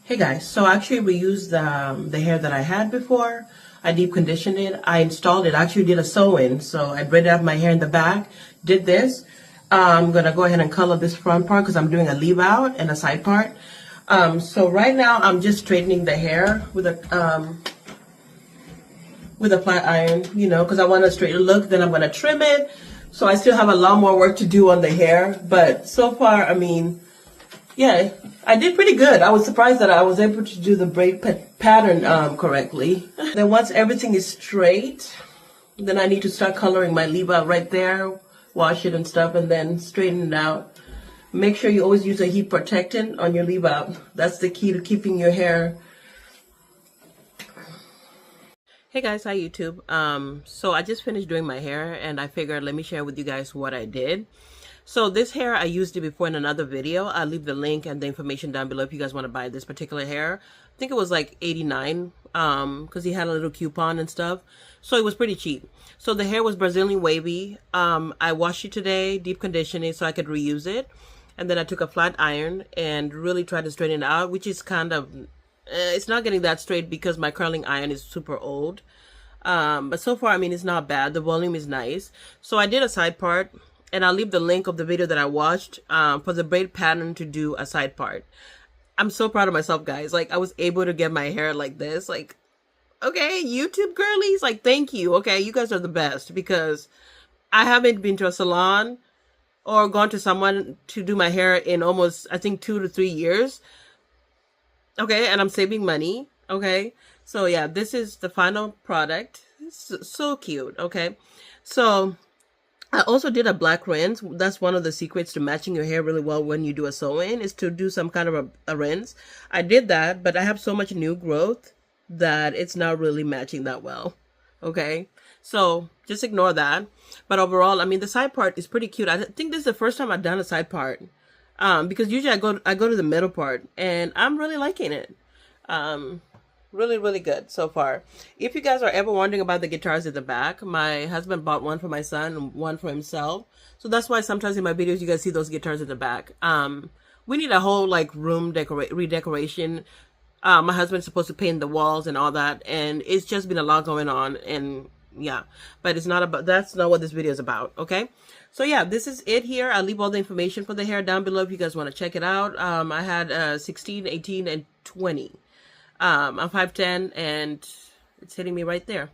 Hey guys, so I actually reused the hair that I had before. I deep conditioned it. I installed it. I actually did a sew-in. So I braided up my hair in the back, did this. I'm going to go ahead and color this front part because I'm doing a leave out and a side part. So right now I'm just straightening the hair with a flat iron, you know, because I want a straight look. Then I'm going to trim it. So I still have a lot more work to do on the hair. But so far, I mean, yeah, I did pretty good. I was surprised that I was able to do the braid pattern correctly. Then once everything is straight, then I need to start coloring my leave out right there, wash it and stuff, and then straighten it out. Make sure you always use a heat protectant on your leave out. That's the key to keeping your hair. Hey guys, hi YouTube. So I just finished doing my hair and I figured let me share with you guys what I did. So this hair, I used it before in another video. I'll leave the link and the information down below if you guys want to buy this particular hair. I think it was like $89 because he had a little coupon and stuff. So it was pretty cheap. So the hair was Brazilian wavy. I washed it today, deep conditioning so I could reuse it. And then I took a flat iron and really tried to straighten it out, which is kind of, it's not getting that straight because my curling iron is super old. But so far, I mean, it's not bad. The volume is nice. So I did a side part. And I'll leave the link of the video that I watched for the braid pattern to do a side part. I'm so proud of myself, guys. Like, I was able to get my hair like this. Like, okay, YouTube girlies, like, thank you. Okay, you guys are the best because I haven't been to a salon or gone to someone to do my hair in almost, I think, 2 to 3 years. Okay, and I'm saving money. Okay, so yeah, this is the final product. It's so cute. Okay, so I also did a black rinse. That's one of the secrets to matching your hair really well when you do a sew-in is to do some kind of a rinse. I did that, but I have so much new growth that it's not really matching that well. Okay, so just ignore that. But overall, I mean, the side part is pretty cute. I think this is the first time I've done a side part because usually I go to the middle part, and I'm really liking it. Really good so far. If you guys are ever wondering about the guitars at the back, my husband bought one for my son and one for himself. So that's why sometimes in my videos you guys see those guitars at the back. We need a whole like room redecoration. My husband's supposed to paint the walls and all that, and it's just been a lot going on, and yeah, but it's not about, that's not what this video is about. Okay, so yeah, this is it here. I'll leave all the information for the hair down below if you guys want to check it out. I had 16, 18, and 20. I'm 5'10", and it's hitting me right there.